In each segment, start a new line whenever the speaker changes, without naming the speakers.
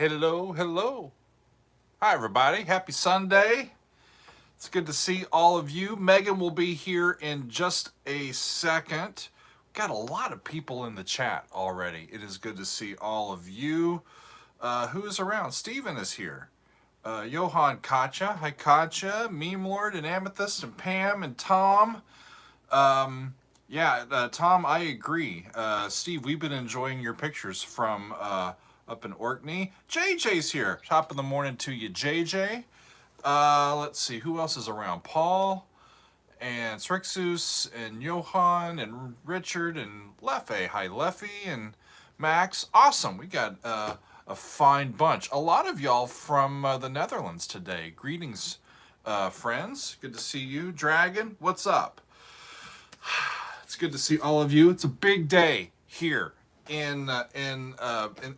Hello, hello. Hi, everybody. Happy Sunday. It's good to see all of you. Megan will be here in just a second. Got a lot of people in the chat already. It is good to see all of you. Who is around? Steven is here. Johan Katja. Hi, Katja. Meme Lord and Amethyst and Pam and Tom. Tom, I agree. Steve, we've been enjoying your pictures from up in Orkney. JJ's here. Top of the morning to you, JJ. Let's see, who else is around? Paul and Srixus and Johan and Richard and Leffe. Hi, Leffy and Max. Awesome. We got a fine bunch. A lot of y'all from the Netherlands today. Greetings, friends. Good to see you. Dragon, what's up? It's good to see all of you. It's a big day here in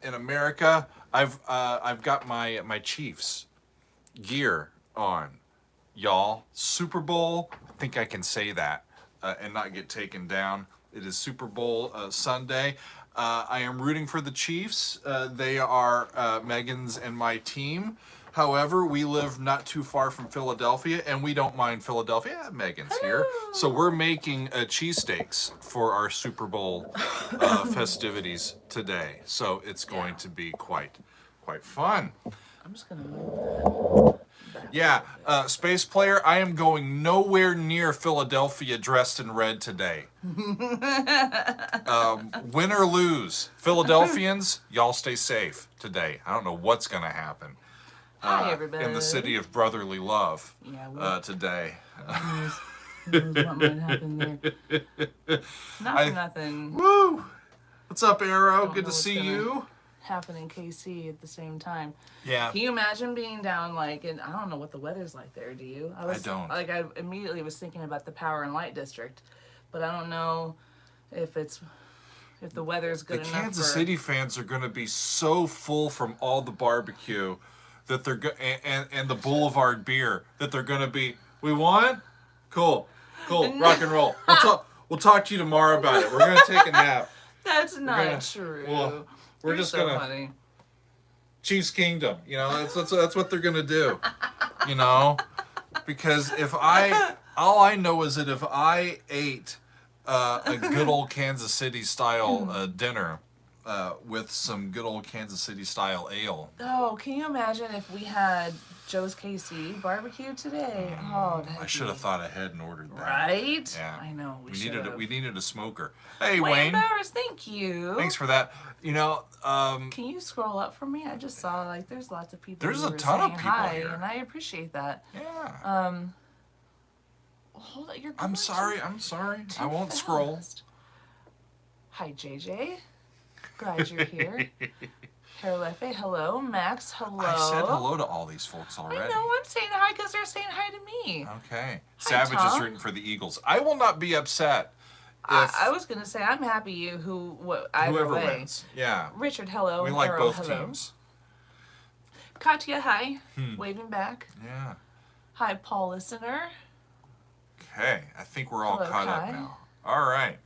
America. I've got my Chiefs gear on, y'all. Super Bowl. I think I can say that and not get taken down. It is Super Bowl Sunday. I am rooting for the Chiefs. They are Megan's and my team. However, we live not too far from Philadelphia, and we don't mind Philadelphia. Yeah, Megan's here. So we're making cheesesteaks for our Super Bowl festivities today. So it's going to be quite fun.
I'm just going to move that.
Yeah, Space Player, I am going nowhere near Philadelphia dressed in red today. Win or lose, Philadelphians, y'all stay safe today. I don't know what's going to happen.
Hi, everybody.
In the city of brotherly love today.
What might happen there? Not for nothing.
Woo! What's up, Arrow? Good to see you.
Happen in KC at the same time.
Yeah.
Can you imagine being down I don't know what the weather's like there, do you?
I don't.
I immediately was thinking about the Power and Light District, but I don't know if the weather's good enough.
The Kansas City fans are going to be so full from all the barbecue that they're and the Boulevard beer that they're going to be. We won? Cool. Rock and roll. We'll talk to you tomorrow about it. We're going to take a nap.
That's not true.
Well, we're
You're
just
so
gonna
funny.
Chiefs Kingdom. You know, that's what they're gonna do. You know, because all I know is that if I ate a good old Kansas City style dinner with some good old Kansas City style ale.
Oh, can you imagine if we had Joe's KC barbecue today? Oh,
I should have thought ahead and ordered that.
Right?
Yeah.
I know.
We needed a smoker. Hey,
Wayne
Wayne.
Bowers, thank you.
Thanks for that. You know,
can you scroll up for me? I just saw there's lots of people.
There's
who
a
were
ton of
saying
people
hi,
here,
and I appreciate that.
Yeah.
Hold on,
I'm sorry. I won't scroll.
Hi, JJ. Glad you're here. Herlefe, hello. Max, hello.
I said hello to all these folks already.
I know, I'm saying hi because they're saying hi to me.
Okay.
Hi,
Savage
Tom.
is rooting for the Eagles. I will not be upset if
I was going to say, I'm happy either
whoever
way.
wins. Yeah.
Richard, hello.
We like
Arrow,
both
hello.
teams.
Katya, hi. Waving back.
Yeah.
Hi, Paul Listener.
Okay. I think we're all
Hello,
caught up
Kai.
now. All right.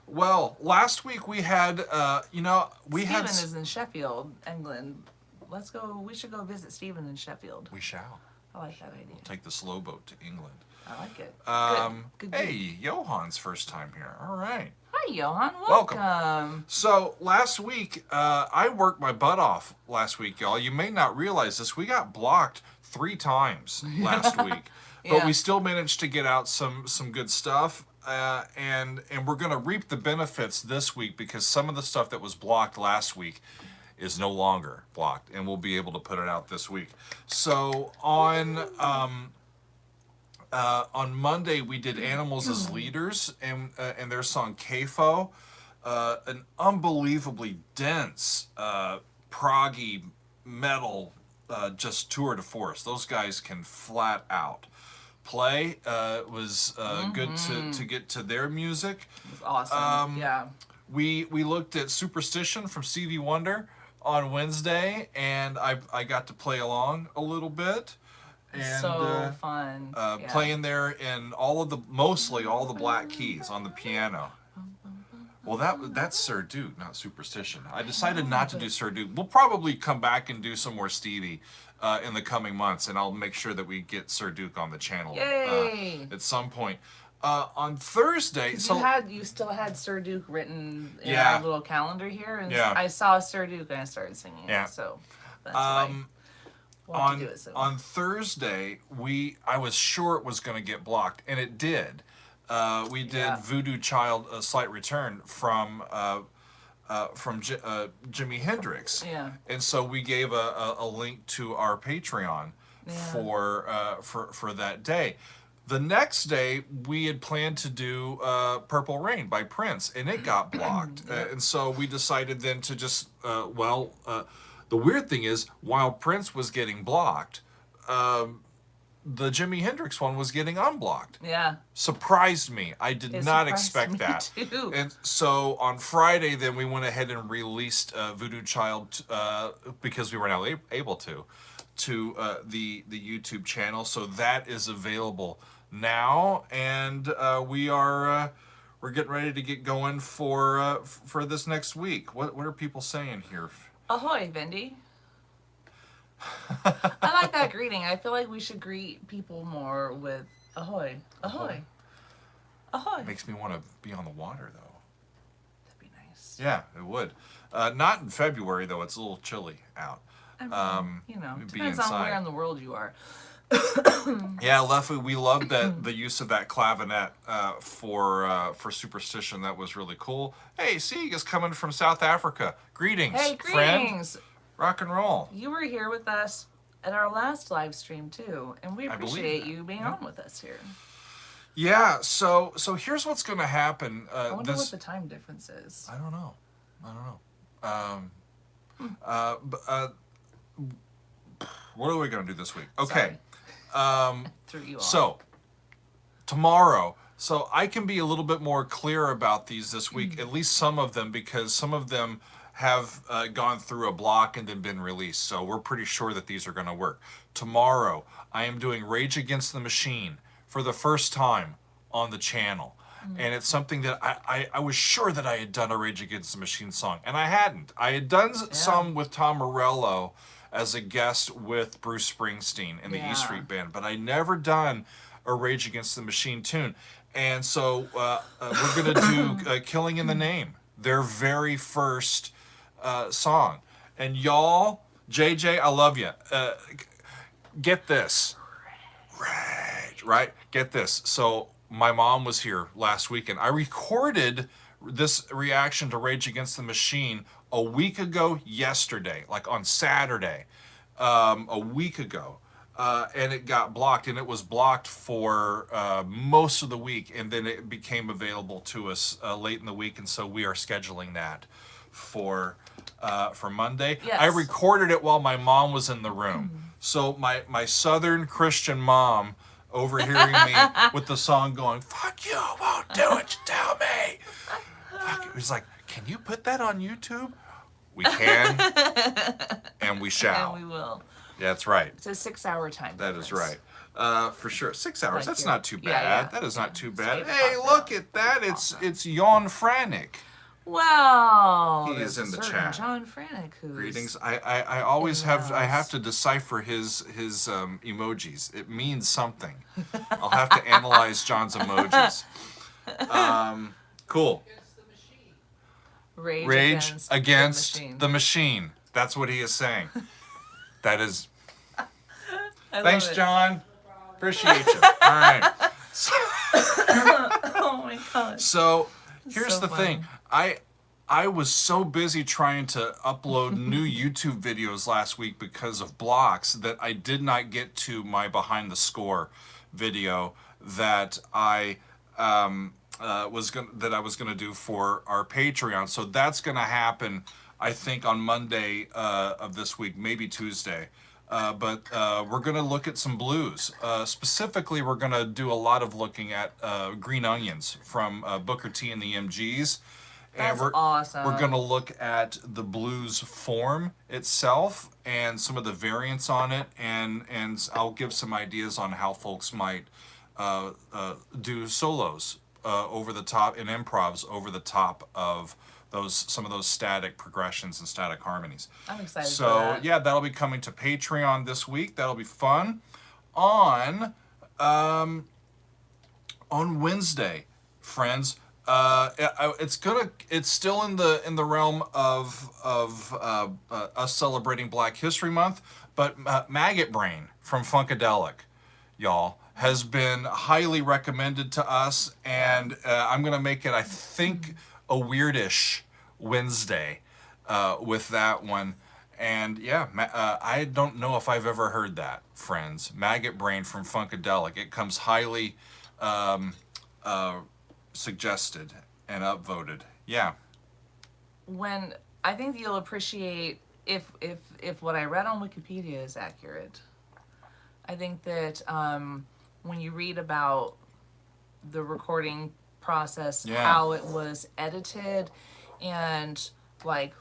Well, last week we had,
Stephen is in Sheffield, England. Let's go. We should go visit Stephen in Sheffield.
We shall.
I like that idea.
Take the slow boat to England.
I like it. Good.
Hey, Johan's first time here. All right.
Hi, Johan.
Welcome. So last week, I worked my butt off last week, y'all. You may not realize this. We got blocked 3 times last week, but we still managed to get out some good stuff. And we're going to reap the benefits this week because some of the stuff that was blocked last week is no longer blocked, and we'll be able to put it out this week. So on Monday we did Animals as Leaders and their song Kafo, an unbelievably dense proggy metal just tour de force. Those guys can flat out play. It was good to get to their music.
It was awesome.
We looked at Superstition from Stevie Wonder on Wednesday, and I got to play along a little bit. And,
so fun.
Playing there in mostly all the black keys on the piano. Well, that's Sir Duke, not Superstition. I decided not to do Sir Duke. We'll probably come back and do some more Stevie in the coming months, and I'll make sure that we get Sir Duke on the channel
Yay!
at some point. On Thursday, so
you still had Sir Duke written in
Yeah.
our little calendar here, and
Yeah.
I saw Sir Duke and I started singing
Yeah.
it. So that's why we'll have to do it soon.
on Thursday, I was sure it was going to get blocked, and it did. We did
Yeah.
Voodoo Child: A Slight Return from Jimi Hendrix.
Yeah.
And so we gave a link to our Patreon for that day. The next day, we had planned to do Purple Rain by Prince, and it got blocked. And so we decided then to just, the weird thing is, while Prince was getting blocked, the Jimi Hendrix one was getting unblocked.
Yeah.
Surprised me. I did
It
not
surprised
expect
me
that.
too.
And so on Friday, then we went ahead and released Voodoo Child because we were now able to the YouTube channel. So that is available now, and we're getting ready to get going for this next week. What are people saying here?
Ahoy, Vindy. I like that greeting. I feel like we should greet people more with ahoy. Ahoy. Ahoy.
Makes me want to be on the water, though.
That'd be nice.
Yeah, it would. Not in February, though. It's a little chilly out.
I mean, you know,
be
depends on
inside.
where in the world you are.
Yeah, Leffy, we loved the use of that clavinet for Superstition. That was really cool. Hey, Sieg is coming from South Africa. Greetings,
Hey,
friend.
greetings.
Rock and roll.
You were here with us at our last live stream too, and we
I believe
appreciate
that.
you being on with us here.
Yeah. So here's what's going to happen.
I wonder what the time difference is.
I don't know. What are we going to do this week? Okay.
Threw you off.
So, tomorrow, so I can be a little bit more clear about these this week, at least some of them, because some of them have gone through a block and then been released. So we're pretty sure that these are going to work. Tomorrow, I am doing Rage Against the Machine for the first time on the channel. And it's something that I was sure that I had done a Rage Against the Machine song, and I hadn't. I had done some with Tom Morello as a guest with Bruce Springsteen in the E Street Band, but I never done a Rage Against the Machine tune. And so we're going to do Killing in the Name, their very first song. And y'all, JJ, I love you. Get this. Rage, right? Get this. So my mom was here last weekend. I recorded this reaction to Rage Against the Machine a week ago yesterday, like on Saturday, a week ago. And it got blocked, and it was blocked for most of the week, and then it became available to us late in the week, and so we are scheduling that for Monday.
Yes.
I recorded it while my mom was in the room. So my Southern Christian mom overhearing me with the song going, "Fuck you, I won't do what you tell me." Fuck it. He's like, "Can you put that on YouTube?" We can, and we shall.
And we will.
Yeah, that's right.
It's a 6-hour time
That is
difference.
right. For sure. 6 hours.
Like
That's
your-
not too bad.
yeah.
That is not too
So
bad.
you
Hey,
popped
look
out.
at that. It's Jon Franick.
Well,
He is
there's
in
a
the
certain
chat.
John Franick who's
Greetings. I always have
Yes.
to decipher his emojis. It means something. I'll have to analyze John's emojis. Cool. Rage against the machine. That's what he is saying. That is.
I
Thanks,
love it.
John. Appreciate you. All right.
Oh my gosh.
So here's
So
the
fun.
thing. I was so busy trying to upload new YouTube videos last week because of blocks that I did not get to my behind the score video that I was gonna do for our Patreon. So that's gonna happen, I think, on Monday of this week, maybe Tuesday. But we're going to look at some blues. Specifically, we're going to do a lot of looking at Green Onions from Booker T and the MGs.
That's
we're,
awesome.
We're going to look at the blues form itself and some of the variants on it. And I'll give some ideas on how folks might do solos over the top, and improvs over the top of some of those static progressions and static harmonies.
I'm excited
So
for that.
yeah, that'll be coming to Patreon this week. That'll be fun. On Wednesday, friends. It's still in the realm of us celebrating Black History Month, but Maggot Brain from Funkadelic, y'all, has been highly recommended to us, and I'm gonna make it, I think, a weirdish Wednesday with that one. And yeah, I don't know if I've ever heard that, friends. Maggot Brain from Funkadelic. It comes highly suggested and upvoted. Yeah.
When I think you'll appreciate if what I read on Wikipedia is accurate. I think that when you read about the recording process,
Yeah.
how it was edited, and like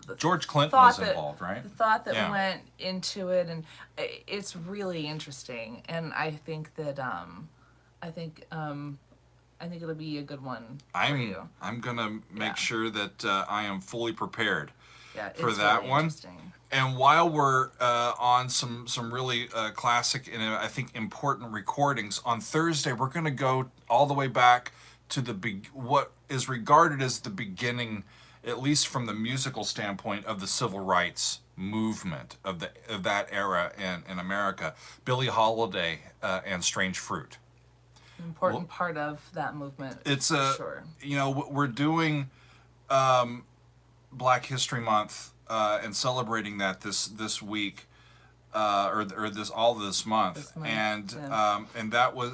the
George Clinton
thought
was
that-
involved, right?
the thought that
Yeah.
went into it, and it's really interesting. And I think that I think it'll be a good one for you.
I'm gonna make
Yeah.
sure that I am fully prepared
Yeah,
for
it's
that
really
one.
interesting.
And while we're on some really classic and I think important recordings, on Thursday we're going to go all the way back to what is regarded as the beginning, at least from the musical standpoint, of the civil rights movement of that era in America. Billie Holiday and Strange Fruit.
An important part of that movement.
It's
for sure.
We're doing Black History Month and celebrating that this week or this month.
This month,
And
yeah.
and that was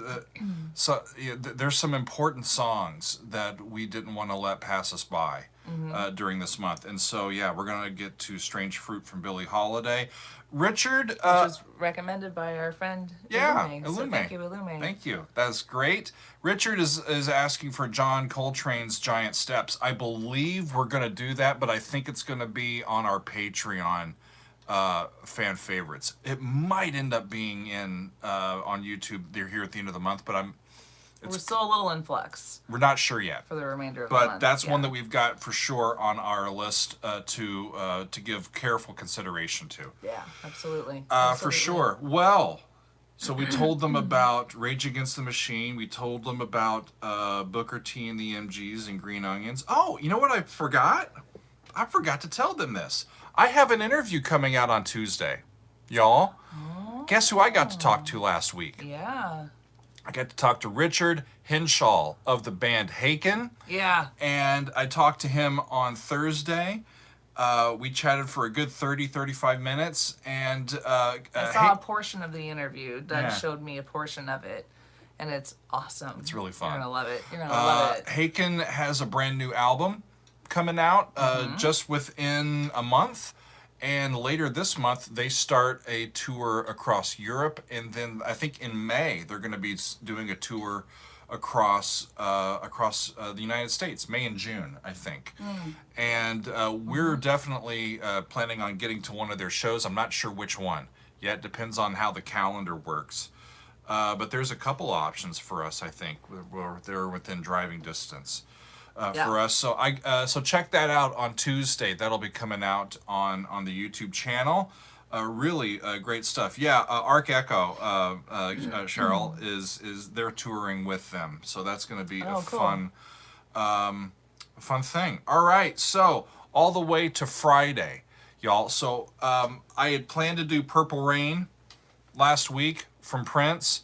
there's some important songs that we didn't want to let pass us by during this month. And so yeah, we're gonna get to Strange Fruit from Billie Holiday. Richard,
Which was recommended by our friend Illume. So
Illume.
thank you, Illume.
Thank you. That's great. Richard is asking for John Coltrane's Giant Steps. I believe we're going to do that, but I think it's going to be on our Patreon fan favorites. It might end up being on YouTube. They're here at the end of the month, but
We're still a little in flux
we're not sure yet.
for the remainder of the
But
month.
that's one
yeah.
that we've got for sure on our list to give careful consideration to.
Yeah, absolutely.
For
Absolutely.
sure. Well, so we told them about Rage Against the Machine. We told them about Booker T and the MGs and Green Onions. Oh, you know what I forgot? I forgot to tell them this. I have an interview coming out on Tuesday, y'all.
Oh.
Guess who I got to talk to last week?
Yeah.
I got to talk to Richard Henshall of the band Haken.
Yeah.
And I talked to him on Thursday. We chatted for a good 35 minutes. And
I saw a portion of the interview. Doug
Yeah.
showed me a portion of it, and it's awesome.
It's really fun.
You're gonna love it. You're gonna love it.
Haken has a brand new album coming out just within a month. And later this month, they start a tour across Europe. And then I think in May, they're going to be doing a tour across the United States, May and June, I think. And we're definitely planning on getting to one of their shows. I'm not sure which one yet. It depends on how the calendar works. But there's a couple options for us, I think, where they're within driving distance. For us, so check that out on Tuesday. That'll be coming out on the YouTube channel. Really great stuff. Yeah, Arc Echo, Cheryl is they're touring with them, so that's going to be a
cool.
fun thing. All right, so all the way to Friday, y'all. So I had planned to do Purple Rain last week from Prince.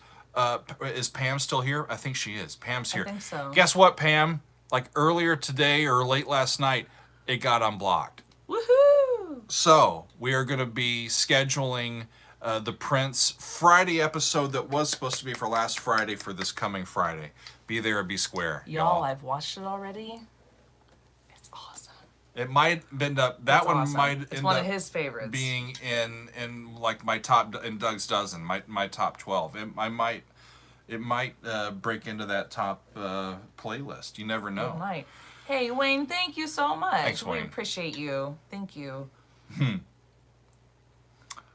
Is Pam still here? I think she is. Pam's here.
I think so.
Guess what, Pam? Like earlier today or late last night, it got unblocked.
Woohoo!
So we are going to be scheduling the Prince Friday episode that was supposed to be for last Friday for this coming Friday. Be there or be square,
Y'all, I've watched it already. It's awesome.
It might end up that
It's
one
awesome.
might
It's
end
one
up
of his favorites.
being in like my top in Doug's dozen, my top 12. It might break into that top playlist. You never know.
Good night. Hey, Wayne, thank you so much.
Thanks,
We
Wayne.
appreciate you. Thank you.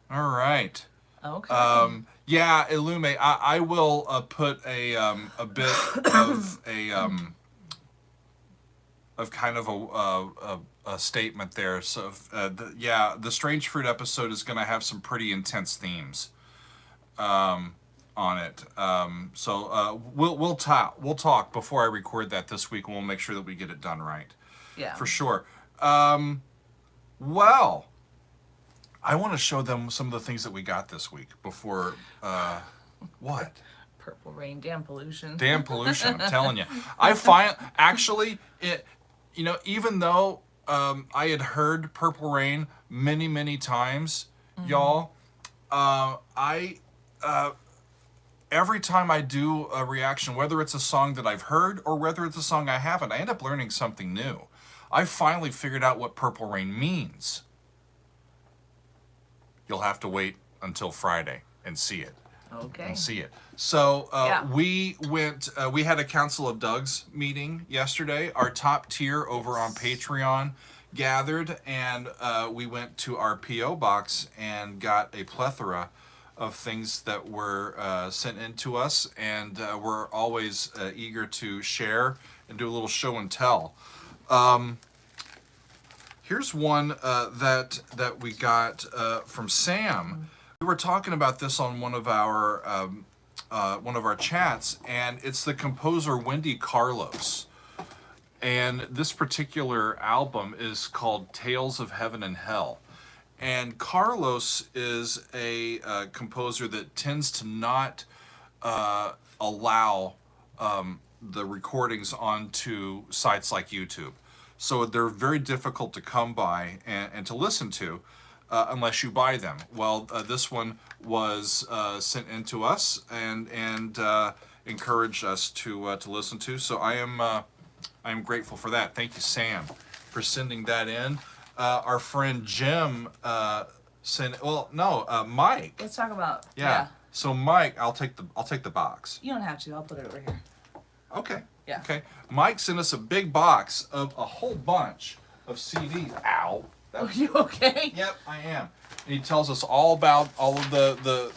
All right.
Okay.
Yeah, Illume. I will put a bit of kind of a statement there. So yeah, the Strange Fruit episode is going to have some pretty intense themes on it. So we'll talk before I record that this week, and we'll make sure that we get it done right.
Yeah.
For sure. Well, I want to show them some of the things that we got this week before. What?
Purple rain, damn pollution.
Damn pollution! I'm telling you. I find actually it. You know, even though I had heard Purple Rain many times, y'all, I every time I do a reaction, whether it's a song that I've heard or whether it's a song I haven't, I end up learning something new. I finally figured out what Purple Rain means. You'll have to wait until Friday and see it.
Okay.
And see it. So
Yeah.
we went. We had a Council of Doug's meeting yesterday. Our top tier over on Patreon gathered, and we went to our PO box and got a plethora of things that were sent in to us, and we're always eager to share and do a little show and tell. Here's one that we got from Sam. We were talking about this on one of our chats, and it's the composer Wendy Carlos. And this particular album is called Tales of Heaven and Hell. And Carlos is a composer that tends to not allow the recordings onto sites like YouTube. So they're very difficult to come by and to listen to unless you buy them. Well, this one was sent in to us and encouraged us to listen to. So I am grateful for that. Thank you, Sam, for sending that in. Our friend Jim sent. Well, no, Mike.
Let's talk about.
Yeah. So Mike, I'll take the box.
You don't have to. I'll put it over here.
Okay.
Yeah.
Okay. Mike sent us a big box of a whole bunch of CDs. Ow.
Are you okay?
Yep, I am. And he tells us all about all of the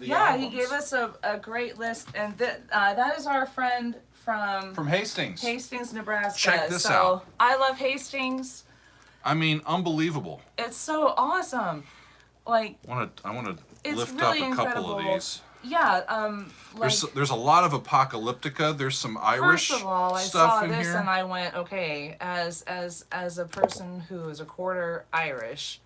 Yeah,
albums.
he gave us a great list, and that is our friend from
Hastings.
Hastings, Nebraska.
Check this
so,
out.
I love Hastings.
I mean, unbelievable.
It's so awesome. Like,
I want to
it's
lift
really
up a couple
incredible.
of these.
Yeah, like,
There's a lot of apocalyptica. There's some Irish
first of all, I
stuff
saw
in
this
here.
and I went, okay, as a person who is a quarter Irish,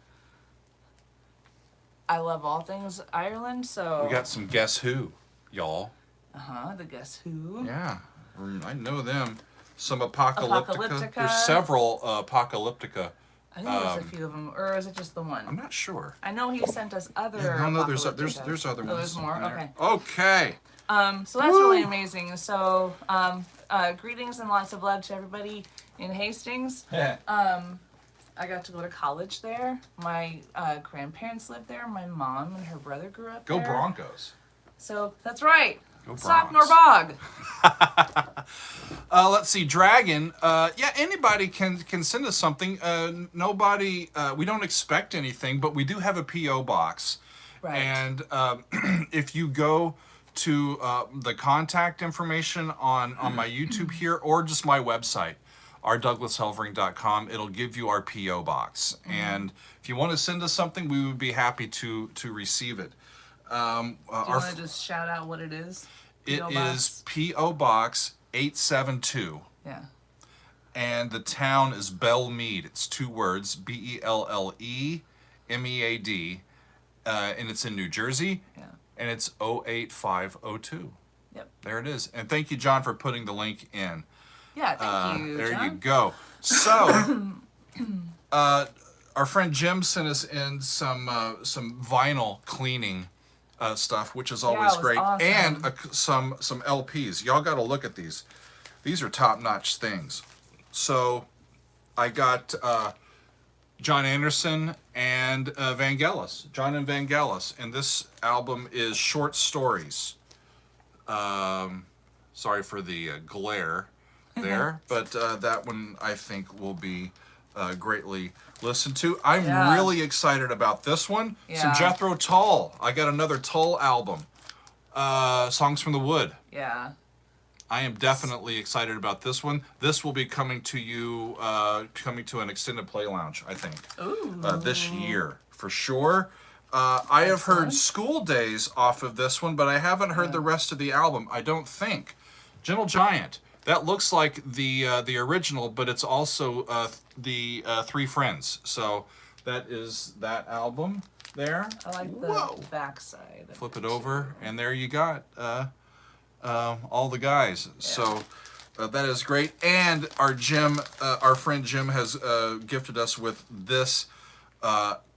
I love all things Ireland, so...
We got some Guess Who, y'all.
the Guess Who.
Yeah, I know them. Some apocalyptica.
Apocalyptica.
There's several apocalyptica.
I think there's a few of them, or is it just the one?
I'm not sure.
I know he sent us other.
No, there's other
Apocalyptica.
ones.
Oh, there's more.
in there.
Okay.
Okay.
So that's really amazing. So, greetings and lots of love to everybody in Hastings. I got to go to college there. My grandparents lived there. My mom and her brother grew up
Go
there.
Broncos.
So that's right.
Go
Sock
Bronx.
nor bog.
Let's see, Dragon. Yeah, anybody can send us something. Nobody. We don't expect anything, but we do have a PO box.
Right.
And if you go to the contact information on my YouTube here, or just my website, rdouglashelvering.com, it'll give you our PO box. And if you want to send us something, we would be happy to receive it.
Do you want to just shout out what it is?
It
PO
is
box?
P.O. Box 872.
Yeah.
And the town is Belmead. It's 2 words, Bellemead. And it's in New Jersey.
Yeah.
And it's 08502.
Yep.
There it is. And thank you, John, for putting the link in.
Yeah, thank you,
There
John.
you go. So, our friend Jim sent us in some vinyl cleaning stuff, which is always
it was
great,
awesome.
and some LPs. Y'all got to look at these. These are top-notch things. So, I got John Anderson and Vangelis. John and Vangelis, and this album is short stories. Sorry for the glare there, but that one I think will be greatly listened to. I'm
Yeah.
really excited about this one. Some
Yeah.
Jethro Tull. I got another Tull album. Songs from the Wood.
Yeah.
I am definitely excited about this one. This will be coming to you, coming to an extended play lounge, I think, this year for sure. I have heard
Excellent.
School Days off of this one, but I haven't heard the rest of the album. I don't think. Gentle Giant. That looks like the original, but it's also the Three Friends. So that is that album there.
I like the
Whoa.
backside. of
Flip it
too.
over, and there you got all the guys. So that is great. And our friend Jim has gifted us with this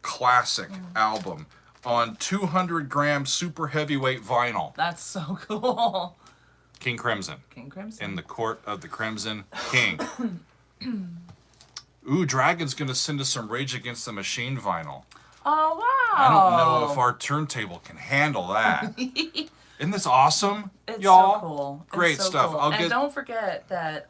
classic album on 200-gram super heavyweight vinyl.
That's so cool.
King Crimson.
King Crimson.
In the Court of the Crimson King. Ooh, Dragon's gonna send us some Rage Against the Machine vinyl.
Oh wow!
I don't know if our turntable can handle that. Isn't this awesome,
It's
y'all?
so cool.
Great
It's so
stuff.
Cool.
I'll
and
get.
don't forget that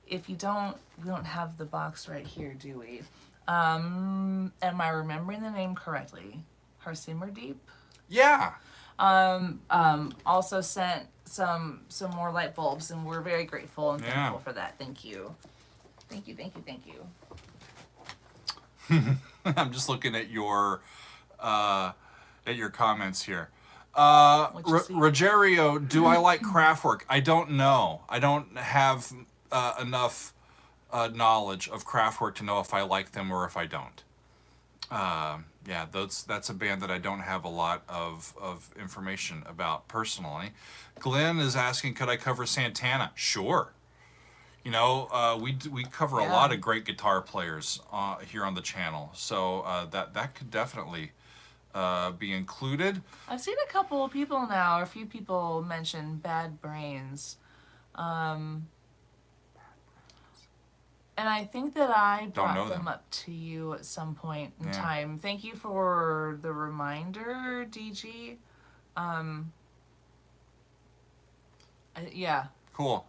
if you don't, we don't have the box right here, do we? Am I remembering the name correctly? Harsimmer Deep.
Yeah.
Also sent some more light bulbs, and we're very grateful and
Yeah.
thankful for that. Thank you. Thank you. Thank you. Thank you.
I'm just looking at your comments here.
What'd you see?
Rogerio, do I like Kraftwerk? I don't know. I don't have enough knowledge of Kraftwerk to know if I like them or if I don't. Yeah, that's a band that I don't have a lot of information about personally. Glenn is asking, could I cover Santana? Sure. You know, we cover a lot of great guitar players here on the channel, so that could definitely be included.
I've seen a couple of people now, or a few people mention Bad Brains. And I think that I brought
know
them
them.
up to you at some point in time. Thank you for the reminder, DG. Yeah.
Cool.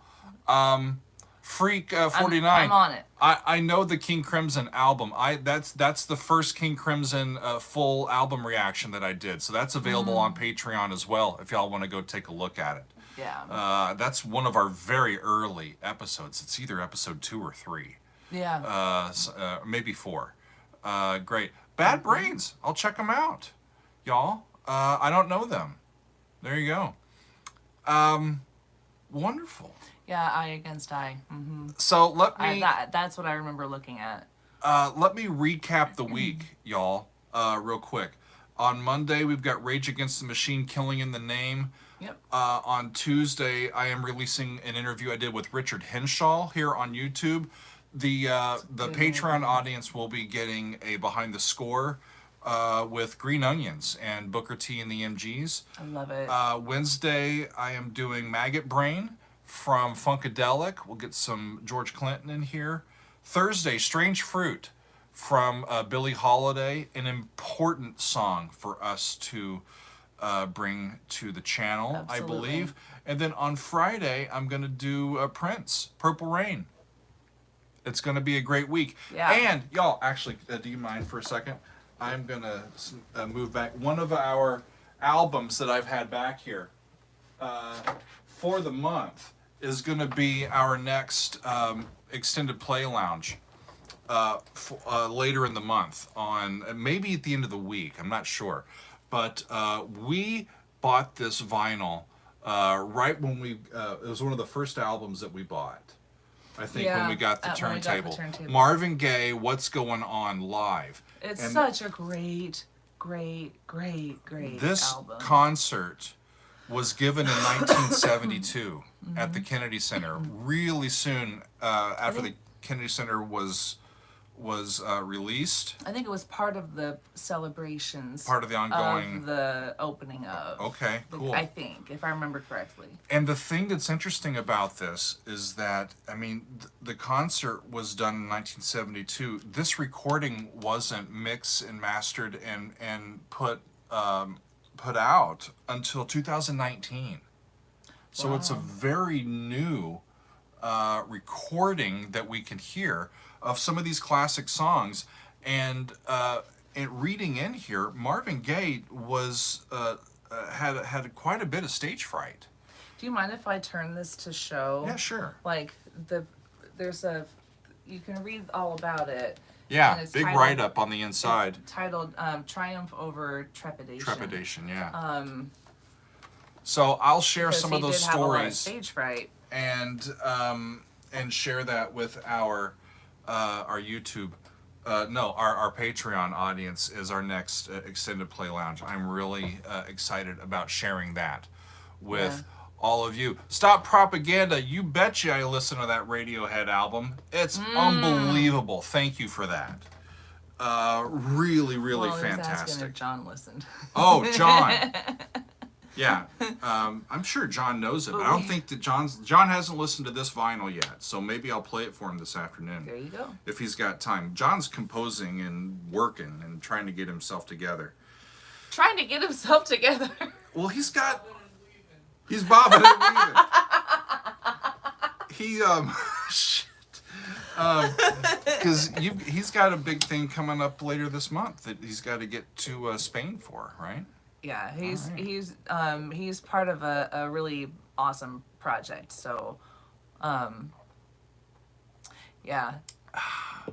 Freak 49.
I'm on it.
I know the King Crimson album. That's the first King Crimson full album reaction that I did. So that's available on Patreon as well if y'all want to go take a look at it.
Yeah.
That's one of our very early episodes. It's either episode 2 or 3.
Yeah.
Maybe 4. Great. Bad Brains. I'll check them out, y'all. I don't know them. There you go. Wonderful.
Yeah, Eye Against Eye. Mm-hmm.
So let me
that's what I remember looking at.
let me recap the week, y'all, real quick. On Monday, we've got Rage Against the Machine, Killing in the Name.
Yep.
On Tuesday, I am releasing an interview I did with Richard Henshall here on YouTube. The Patreon audience will be getting a behind the score with Green Onions and Booker T and the MGs.
I love it.
Wednesday, I am doing Maggot Brain from Funkadelic. We'll get some George Clinton in here. Thursday, Strange Fruit from Billie Holiday, an important song for us to bring to the channel,
Absolutely.
I believe. And then on Friday, I'm going to do Prince, Purple Rain. It's going to be a great week.
Yeah.
And, y'all, actually, do you mind for a second? I'm going to move back. One of our albums that I've had back here for the month is going to be our next extended play lounge later in the month, on maybe at the end of the week. I'm not sure. But we bought this vinyl right when it was one of the first albums that we bought. I think when we got the turntable. Marvin Gaye, What's Going On Live.
It's
And
such a great
this
album.
concert was given in 1972 at the Kennedy Center. Really soon after the Kennedy Center was released.
I think it was part of the celebrations.
Part of the ongoing.
Of the opening of.
Okay, cool.
I think, if I remember correctly.
And the thing that's interesting about this is that, I mean, the concert was done in 1972. This recording wasn't mixed and mastered and put out until 2019. So it's a very new recording that we can hear. of some of these classic songs. And reading in here, Marvin Gaye was had quite a bit of stage fright.
Do you mind if I turn this to show?
Yeah, sure.
Like you can read all about it.
Yeah, big write-up on the inside.
It's titled Triumph Over Trepidation.
Trepidation, yeah. So I'll share some of those
Have a lot of
stories
stage fright.
and share that with our YouTube, our Patreon audience is our next extended play lounge. I'm really excited about sharing that with all of you. Stop Propaganda. You betcha I listened to that Radiohead album. It's unbelievable. Thank you for that. Really, really fantastic.
If John listened.
Oh, John. Yeah. I'm sure John knows it, but I don't think that John hasn't listened to this vinyl yet. So maybe I'll play it for him this afternoon.
There you go.
If he's got time. John's composing and working and trying to get himself together.
Trying to get himself together.
Well, he's bobbing and weaving. Because he's got a big thing coming up later this month that he's got to get to Spain for, right?
Yeah, he's part of a really awesome project. So, yeah,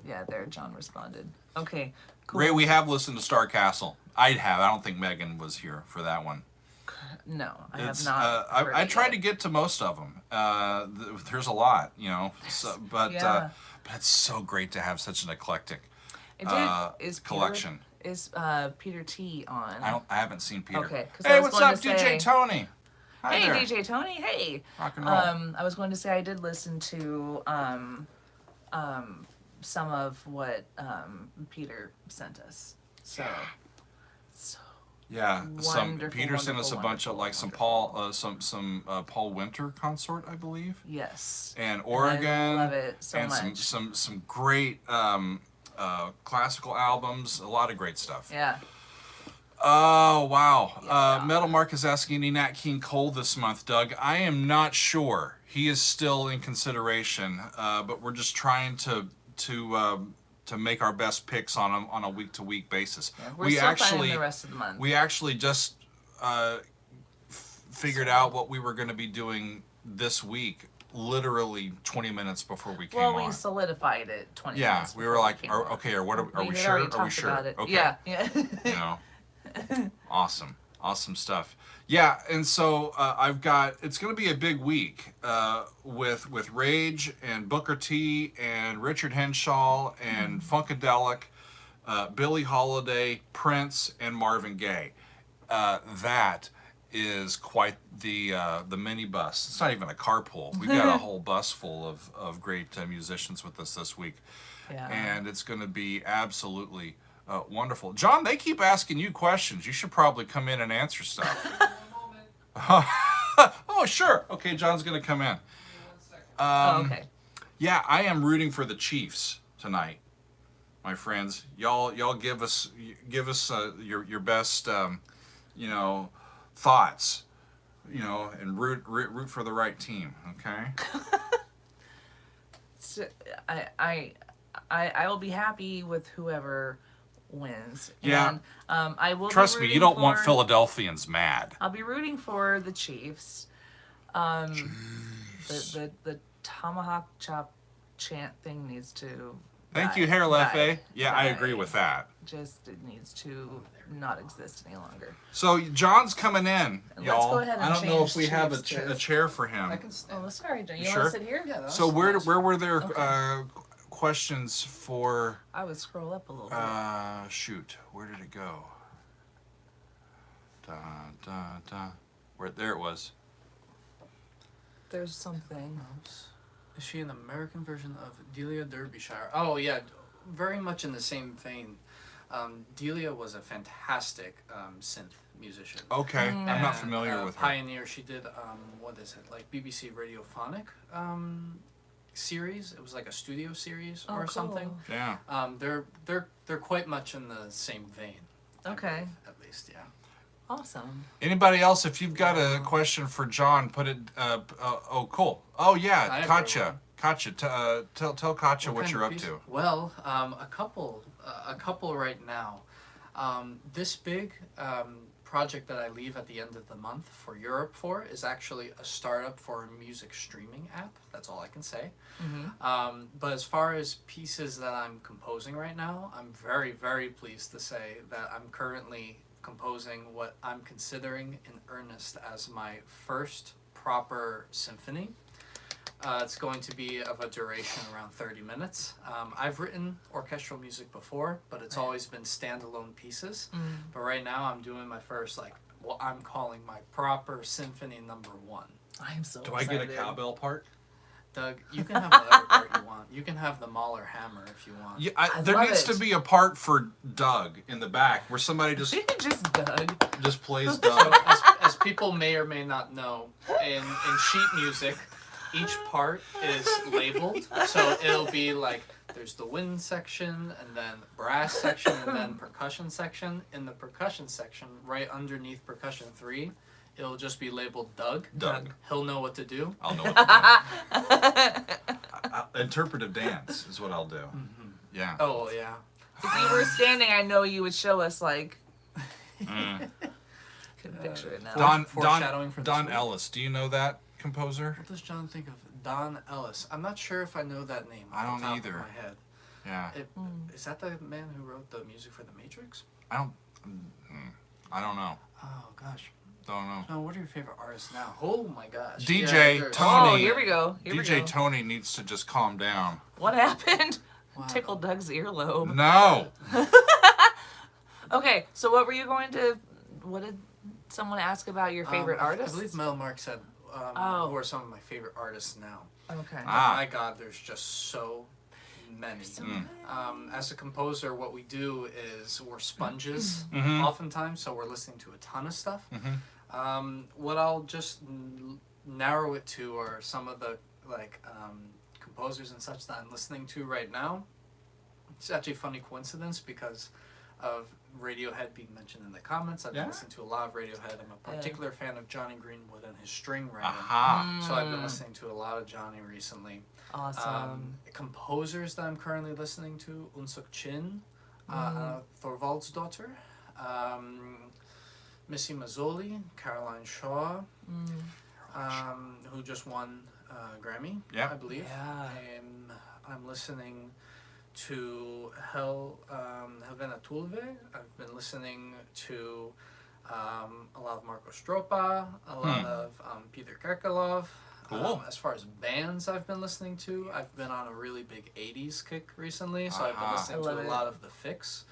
there John responded. Okay, cool.
Ray, we have listened to Star Castle. I don't think Megan was here for that one.
No, I have not.
I tried to get to most of them. There's a lot, but it's so great to have such an eclectic collection.
Is Peter T on?
I haven't seen Peter.
Okay.
Hey, what's up, DJ Tony? Hi
hey,
there.
DJ Tony. Hey.
Rock and roll.
I was going to say I did listen to some of what Peter sent us. So.
Yeah, Peter sent us a bunch of some Paul Winter consort, I believe.
Yes.
And Oregon.
And I love it so
and
much.
some great classical albums, a lot of great stuff.
Yeah.
Oh wow.
Yeah.
Metal Mark is asking any Nat King Cole this month, Doug. I am not sure. He is still in consideration, but we're just trying to make our best picks on a week-to-week basis.
Yeah, we're still planning the rest of the month.
We actually just figured out what we were going to be doing this week, literally 20 minutes before we came on.
Well, we solidified it 20
yeah,
minutes.
Yeah, we were like, are we sure? Are we sure?
About it.
Okay.
Yeah.
Awesome stuff. Yeah, and so it's going to be a big week with Rage and Booker T and Richard Henshall and Funkadelic, Billie Holiday, Prince, and Marvin Gaye. That is quite the minibus. It's not even a carpool. We've got a whole bus full of great musicians with us this week.
Yeah.
And it's going to be absolutely wonderful. John, they keep asking you questions. You should probably come in and answer stuff. Oh, sure. Okay, John's going to come in.
Okay.
Yeah, I am rooting for the Chiefs tonight, my friends. Y'all give us your best thoughts, and root for the right team, okay?
So, I will be happy with whoever wins.
Yeah.
And I will
Trust me, you don't want Philadelphians mad.
I'll be rooting for the Chiefs. The tomahawk chop chant thing needs to
Thank you, Hair Lefe. Yeah, I agree with that.
It needs to not exist any longer.
So John's coming in, y'all.
Let's go ahead and
I don't know if we
change
have a
Chiefs
chair for him.
I can stand.
Oh, sorry, John. You
sure?
want to sit here?
Yeah,
So where were there questions for?
I would scroll up a little bit.
Shoot, where did it go? There it was.
There's something.
Is she an American version of Delia Derbyshire? Oh yeah, very much in the same vein. Delia was a fantastic synth musician.
Okay, I'm not familiar with her.
Pioneer. She did what is it, like BBC Radiophonic series? It was like a studio series or something.
Yeah.
They're quite much in the same vein.
Okay.
At least, yeah.
Awesome.
Anybody else? If you've got a question for John, put it. Oh, cool. Oh yeah,
Hi,
Katya.
everyone.
Katya, tell Katya what
kind
you're
of
up
piece?
to.
Well, a couple right now. This big project that I leave at the end of the month for Europe for is actually a startup for a music streaming app. That's all I can say. But as far as pieces that I'm composing right now, I'm very, very pleased to say that I'm currently composing what I'm considering in earnest as my first proper symphony. It's going to be of a duration around 30 minutes. I've written orchestral music before, but it's always been standalone pieces. But right now I'm doing my first, like, what I'm calling my proper symphony number 1.
I'm so
Do I
excited.
get a cowbell part?
Doug, you can have whatever part you want. You can have the Mahler hammer if you want.
Yeah, there
love
needs
it.
to be a part for Doug in the back where somebody just
Just Doug.
plays
So
Doug.
as people may or may not know, in sheet music, each part is labeled. So it'll be like there's the wind section, and then brass section, and then percussion section. In the percussion section, right underneath percussion 3, it'll just be labeled Doug.
Doug.
He'll know what to do.
I'll know what to do. Interpretive dance is what I'll do. Yeah.
Oh yeah.
If you were standing, I know you would show us like.
Mm.
Couldn't picture it now.
Don
Foreshadowing for this
Don
week.
Ellis. Do you know that composer?
What does John think of Don Ellis? I'm not sure if I know that name.
I
off the
don't
top
either.
Of my head.
Yeah.
Is that the man who wrote the music for The Matrix?
I don't know.
Oh gosh.
Don't know.
No, what are your favorite artists now? Oh my gosh.
DJ
there's-
Tony.
Oh, here we go. Here we
DJ
go.
Tony needs to just calm down.
What happened?
Wow.
Tickled Doug's earlobe.
No.
Okay, so what were you going to? What did someone ask about your favorite
I
artists?
believe Mel Mark said
Oh.
who are some of my favorite artists now.
Okay.
Ah.
My God, there's just so many. As a composer, what we do is we're sponges oftentimes, so we're listening to a ton of stuff. What I'll just narrow it to are some of the composers and such that I'm listening to right now. It's actually a funny coincidence because of Radiohead being mentioned in the comments. I've been listening to a lot of Radiohead. I'm a particular fan of Johnny Greenwood and his string writing.
Aha.
So I've been listening to a lot of Johnny recently.
Awesome.
Composers that I'm currently listening to: Unsuk Chin, Thorvaldsdottir, Missy Mazzoli, Caroline Shaw, who just won Grammy, I believe.
Yeah.
And I'm listening to Helvena Tulve. I've been listening to a lot of Marco Stropa, a lot of Peter Kerkelov.
Cool.
As far as bands I've been listening to, I've been on a really big 80s kick recently, so I've been listening to a lot of The Fix.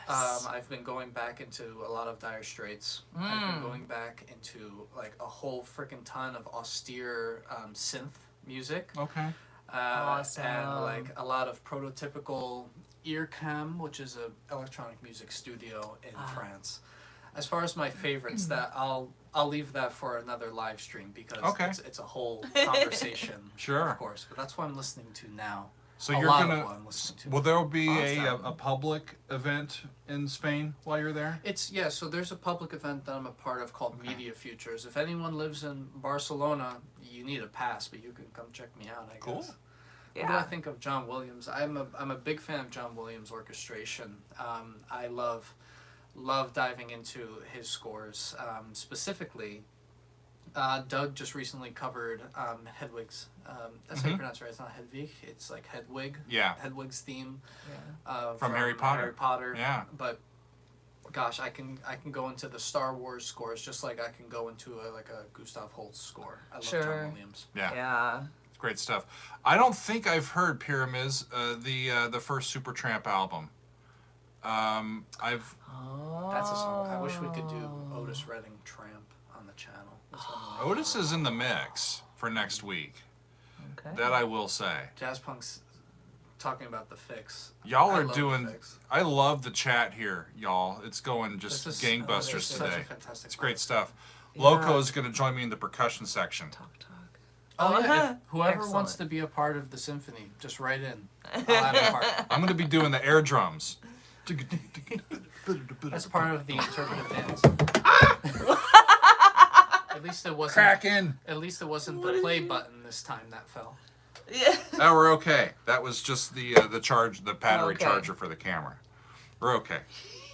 I've been going back into a lot of Dire Straits. I've been going back into like a whole freaking ton of austere synth music.
Okay.
Awesome.
And like a lot of prototypical Earcam, which is an electronic music studio in France. As far as my favorites, that I'll leave that for another live stream because it's a whole conversation.
Sure.
Of course, but that's what I'm listening to now.
So
A
you're
lot of
gonna.
what I'm listening to.
Will there be
Awesome.
a public event in Spain while you're there?
So there's a public event that I'm a part of called Media Futures. If anyone lives in Barcelona, you need a pass, but you can come check me out, I guess. What do I think of John Williams? I'm a big fan of John Williams' orchestration. I love diving into his scores. Specifically, Doug just recently covered Hedwig's. That's how you pronounce it, right? It's not Hedwig. It's like Hedwig.
Yeah.
Hedwig's theme.
From Harry Potter.
Harry Potter.
Yeah.
But gosh, I can go into the Star Wars scores just like I can go into a Gustav Holst score. I love John Williams.
Yeah.
It's great stuff. I don't think I've heard Pyramids, the first Supertramp album.
That's a song. I wish we could do Otis Redding Tramp on the channel. That's one of my
Otis is in the mix for next week.
Okay.
That I will say.
Jazz Punk's talking about The Fix.
Y'all
I
are
love
doing.
The Fix.
I love the chat here, y'all. It's going just
This is-
gangbusters
it's such a
today.
fantastic
It's great
vibe.
stuff. Loco is going to join me in the percussion section.
Talk.
Oh yeah, if whoever
Excellent.
wants to be a part of the symphony, just write in. I'll have a part.
I'm going to be doing the air drums.
That's part of the interpretive dance. At least it wasn't.
Kraken.
At least it wasn't the play button this time that fell.
Yeah.
Oh, we're okay. That was just the battery
Okay.
charger for the camera. We're okay.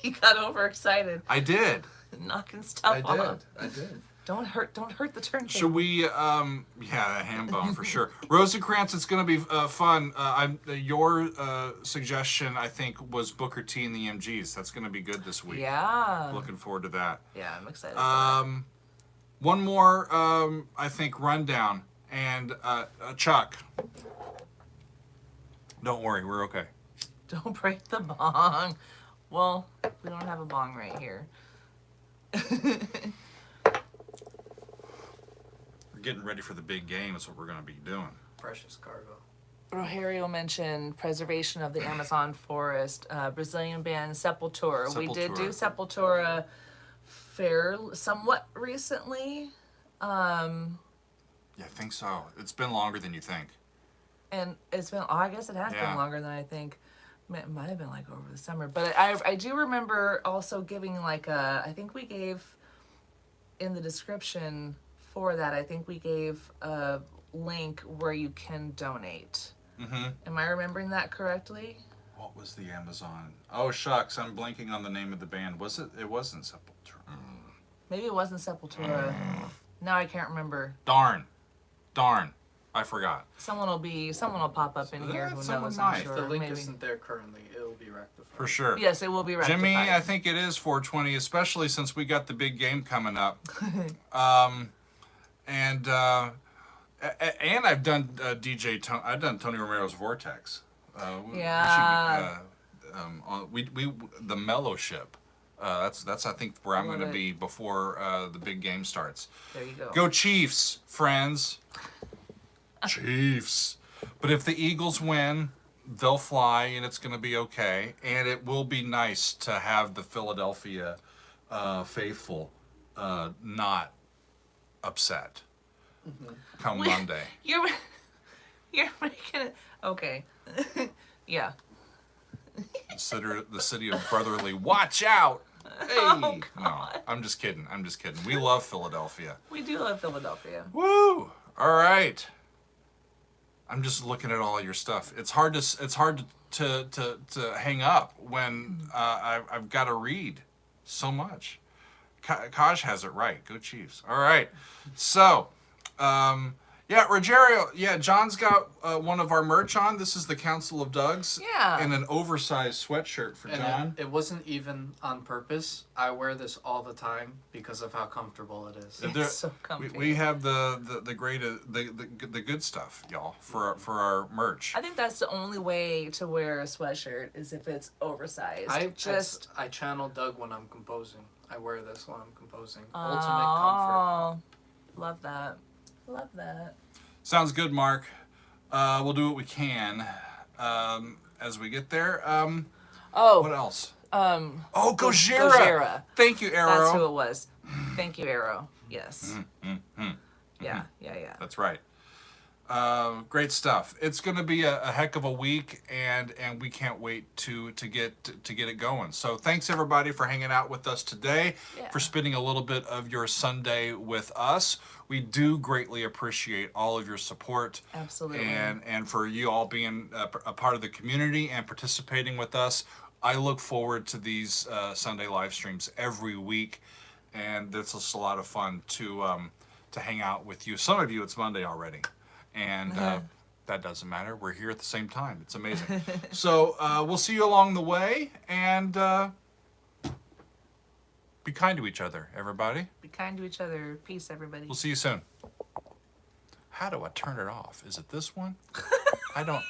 He got overexcited,
I did.
knocking stuff off.
I did.
Don't hurt the turntable.
Should we? Yeah, a ham bone for sure. Rosencrantz, it's going to be fun. Your suggestion, I think, was Booker T and the MGs. That's going to be good this week.
Yeah.
Looking forward to that.
Yeah, I'm excited. For that.
One more, I think, rundown. And Chuck. Don't worry, we're okay.
Don't break the bong. Well, we don't have a bong right here.
We're getting ready for the big game. That's what we're going to be doing.
Precious cargo.
Rogerio mentioned preservation of the Amazon forest, Brazilian band Sepultura. We did do Sepultura somewhat recently.
Yeah, I think so. It's been longer than you think.
And it's been, I guess it has
Yeah.
been longer than I think. It might have been like over the summer. But I do remember also giving like I think we gave in the description for that, I think we gave a link where you can donate.
Mm-hmm.
Am I remembering that correctly?
What was the Amazon? Oh, shucks. I'm blanking on the name of the band. Was it? It wasn't Sepultura.
Maybe it wasn't Sepultura. Now I can't remember.
Darn. I forgot.
Someone will pop up in here who
Someone
knows,
might.
I'm
If
sure.
If the link
Maybe.
isn't there currently, it'll be rectified.
For sure.
Yes, it will be rectified.
Jimmy, I think it is 420, especially since we got the big game coming up. And I've done I've done Tony Romero's Vortex.
Yeah.
We the Mellow Ship. That's I think where I'm
Love
going to
it.
be before the big game starts.
There you go.
Go Chiefs, friends. Chiefs. But if the Eagles win, they'll fly and it's going to be okay. And it will be nice to have the Philadelphia faithful not upset come Monday.
You're making it okay. Yeah.
Consider the city of brotherly. Watch out! Hey,
Oh,
no,
God.
I'm just kidding. We love Philadelphia.
We do love Philadelphia.
Woo! All right. I'm just looking at all your stuff. It's hard to hang up when I've got to read so much. Kaj has it right. Go Chiefs. All right. So, yeah, Rogerio. Yeah, John's got one of our merch on. This is the Council of Doug's.
Yeah.
And an oversized sweatshirt for John.
It wasn't even on purpose. I wear this all the time because of how comfortable it is.
It's so comfy.
We have the great the good stuff, y'all, for our merch.
I think that's the only way to wear a sweatshirt is if it's oversized.
I channel Doug when I'm composing. I wear this when I'm composing. Ultimate comfort.
Love that. Love that.
Sounds good, Mark. We'll do what we can as we get there. What else? Oh, Gojira.
Gojira.
Thank you, Arrow.
That's who it was. Thank you, Arrow. Yes. Yeah.
That's right. Great stuff. It's going to be a heck of a week, and we can't wait to get it going. So thanks everybody for hanging out with us today, for spending a little bit of your Sunday with us. We do greatly appreciate all of your support.
Absolutely.
And for you all being a part of the community and participating with us. I look forward to these Sunday live streams every week, and it's just a lot of fun to hang out with you. Some of you, it's Monday already. And that doesn't matter. We're here at the same time. It's amazing. So we'll see you along the way, and be kind to each other, everybody.
Be kind to each other. Peace, everybody.
We'll see you soon. How do I turn it off? Is it this one? I don't